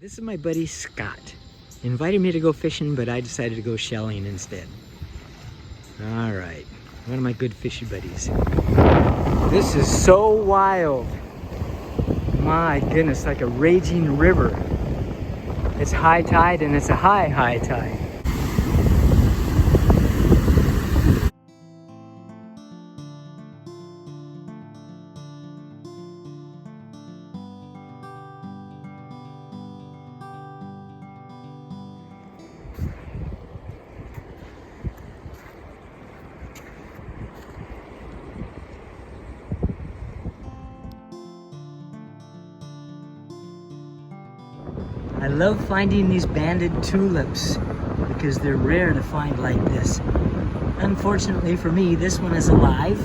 This is my buddy Scott. He invited me to go fishing, but I decided to go shelling instead. All right, one of my good fishy buddies. This is so wild. My goodness, like a raging river. It's high tide and it's a high tide. I love finding these banded tulips because they're rare to find like this. Unfortunately for me, this one is alive.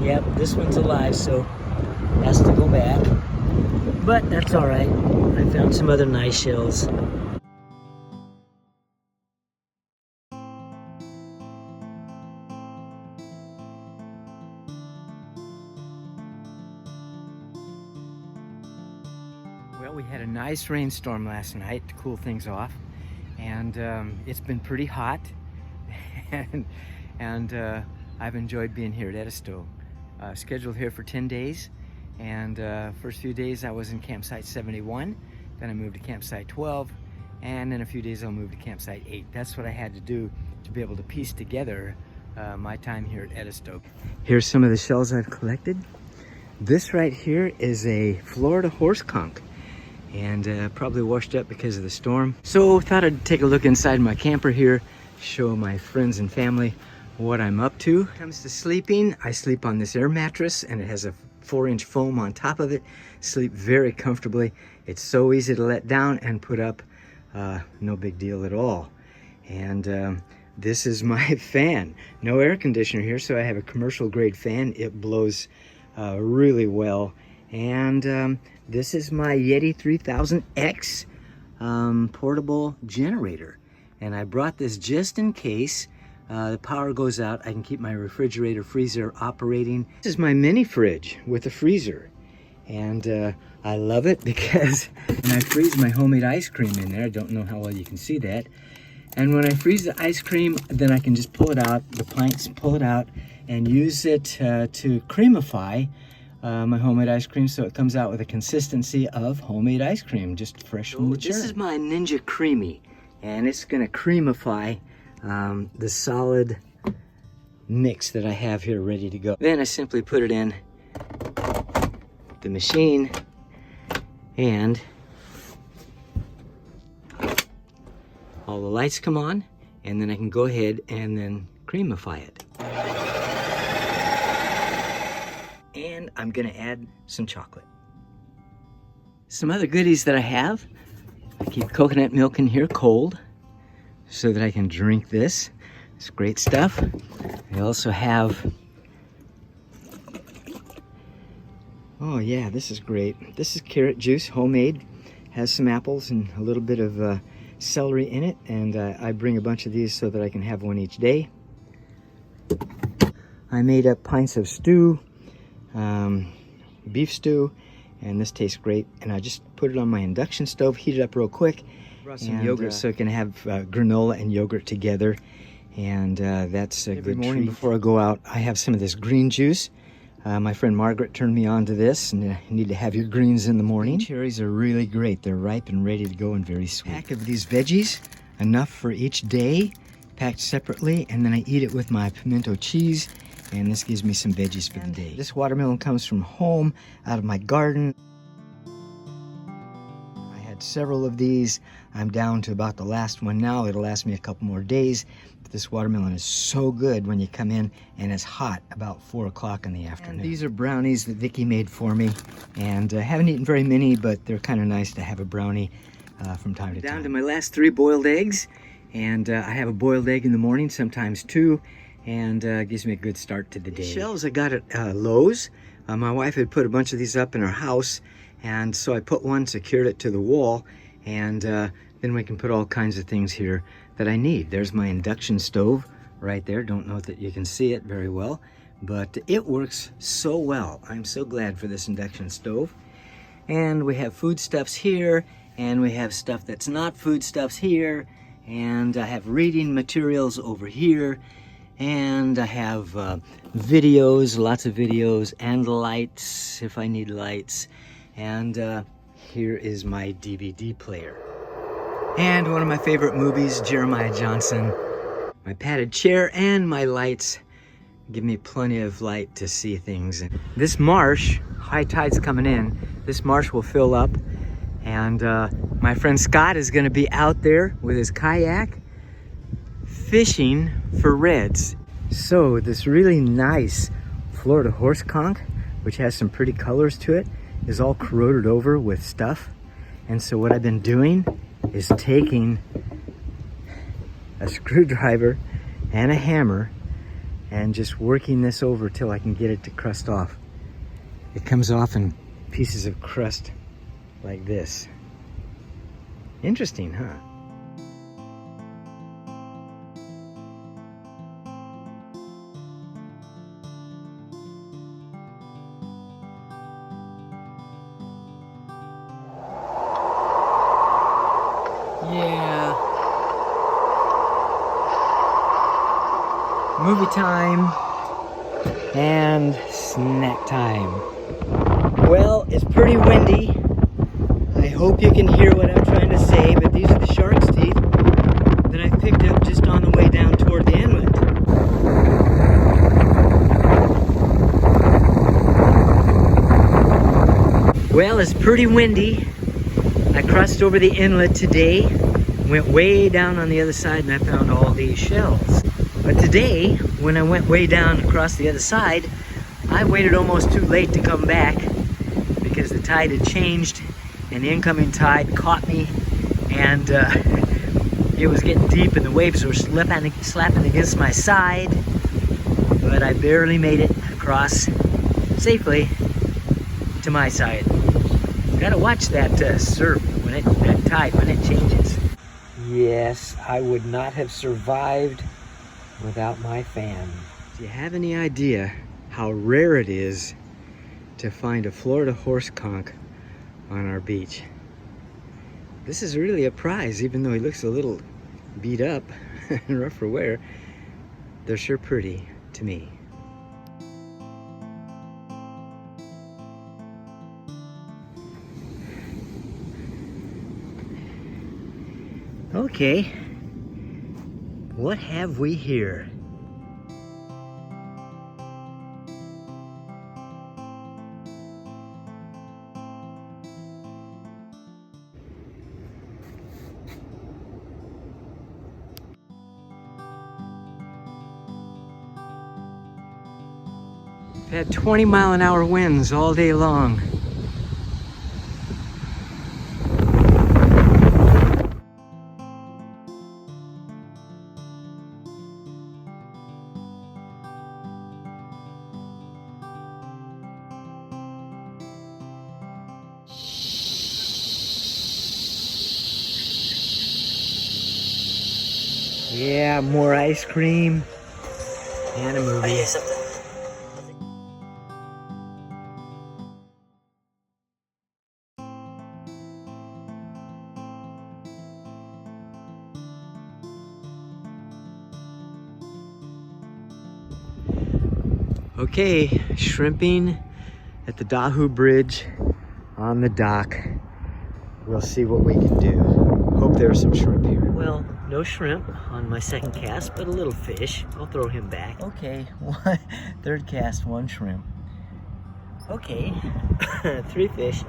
Yep, this one's alive, so has to go back. But that's all right. I found some other nice shells. Well, we had a nice rainstorm last night to cool things off, and it's been pretty hot, and I've enjoyed being here at Edisto. Scheduled here for 10 days, and first few days I was in campsite 71, then I moved to campsite 12, and in a few days I'll move to campsite 8. That's what I had to do to be able to piece together my time here at Edisto. Here's some of the shells I've collected. This right here is a Florida horse conch, and probably washed up because of the storm. So thought I'd take a look inside my camper here, show my friends and family what I'm up to. When it comes to sleeping, I sleep on this air mattress, and it has a 4-inch foam on top of it. Sleep very comfortably. It's so easy to let down and put up, no big deal at all. And this is my fan. No air conditioner here, so I have a commercial grade fan. It blows really well. And this is my Yeti 3000X portable generator. And I brought this just in case the power goes out. I can keep my refrigerator, freezer operating. This is my mini fridge with a freezer. And I love it because when I freeze my homemade ice cream in there, I don't know how well you can see that. And when I freeze the ice cream, then I can just pull it out, the pints, pull it out, and use it to creamify my homemade ice cream, so it comes out with a consistency of homemade ice cream, just fresh from the churn. This is my Ninja Creamy, and it's gonna creamify the solid mix that I have here ready to go. Then I simply put it in the machine, and all the lights come on, and then I can go ahead and then creamify it. And I'm gonna add some chocolate. Some other goodies that I have. I keep coconut milk in here cold so that I can drink this. It's great stuff. I also have, oh yeah, this is great. This is carrot juice, homemade. Has some apples and a little bit of celery in it. And I bring a bunch of these so that I can have one each day. I made up pints of stew. Beef stew, and this tastes great. And I just put it on my induction stove, heat it up real quick. Brought some yogurt so I can have granola and yogurt together, and that's a good treat. Every morning before I go out, I have some of this green juice. My friend Margaret turned me on to this, and you need to have your greens in the morning. Cherries are really great. They're ripe and ready to go and very sweet. Pack of these veggies, enough for each day, packed separately, and then I eat it with my pimento cheese. And this gives me some veggies for the day. This watermelon comes from home, out of my garden. I had several of these. I'm down to about the last one now. It'll last me a couple more days. But this watermelon is so good when you come in and it's hot about 4 o'clock in the afternoon. And these are brownies that Vicki made for me. And I haven't eaten very many, but they're kind of nice to have a brownie from time to time. Down to my last 3 boiled eggs. And I have a boiled egg in the morning, sometimes 2. And gives me a good start to the day. These shelves I got at Lowe's. My wife had put a bunch of these up in her house, and so I put one, secured it to the wall, and then we can put all kinds of things here that I need. There's my induction stove right there. Don't know that you can see it very well, but it works so well. I'm so glad for this induction stove. And we have foodstuffs here, and we have stuff that's not foodstuffs here, and I have reading materials over here, and I have videos, lots of videos, and lights if I need lights. And here is my DVD player. And one of my favorite movies, Jeremiah Johnson. My padded chair and my lights give me plenty of light to see things. This marsh, high tide's coming in, this marsh will fill up, and my friend Scott is gonna be out there with his kayak fishing for reds. So this really nice Florida horse conch, which has some pretty colors to it, is all corroded over with stuff. And so what I've been doing is taking a screwdriver and a hammer and just working this over till I can get it to crust off. It comes off in pieces of crust like this. Interesting, huh? Yeah. Movie time and snack time. Well, it's pretty windy. I hope you can hear what I'm trying to say, but these are the shark's teeth that I picked up just on the way down toward the inlet. Well, it's pretty windy. I crossed over the inlet today, went way down on the other side, and I found all these shells. But today, when I went way down across the other side, I waited almost too late to come back because the tide had changed and the incoming tide caught me, and it was getting deep and the waves were slapping against my side, but I barely made it across safely to my side. Gotta watch that surf, that tide when it changes. Yes, I would not have survived without my fan. Do you have any idea how rare it is to find a Florida horse conch on our beach? This is really a prize, even though he looks a little beat up and rough for wear. They're sure pretty to me. Okay, what have we here? We've had 20-mile-an-hour winds all day long. Yeah, more ice cream and a movie. Okay, shrimping at the Dahu Bridge on the dock. We'll see what we can do. Hope there's some shrimp here. Well, no shrimp on my second cast, but a little fish. I'll throw him back. Okay, third cast, one shrimp. Okay, 3 fish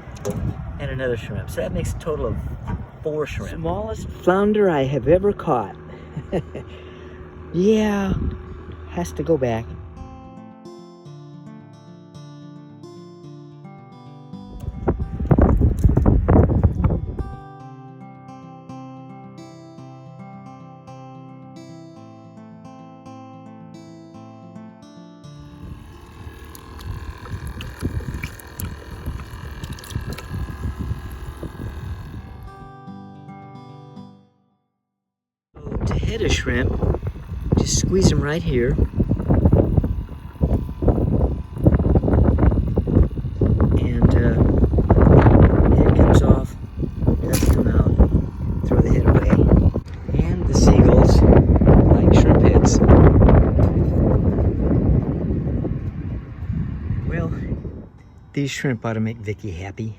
and another shrimp. So that makes a total of 4 shrimp. Smallest flounder I have ever caught. Yeah, has to go back. To hit a shrimp, just squeeze them right here. And These shrimp ought to make Vicky happy.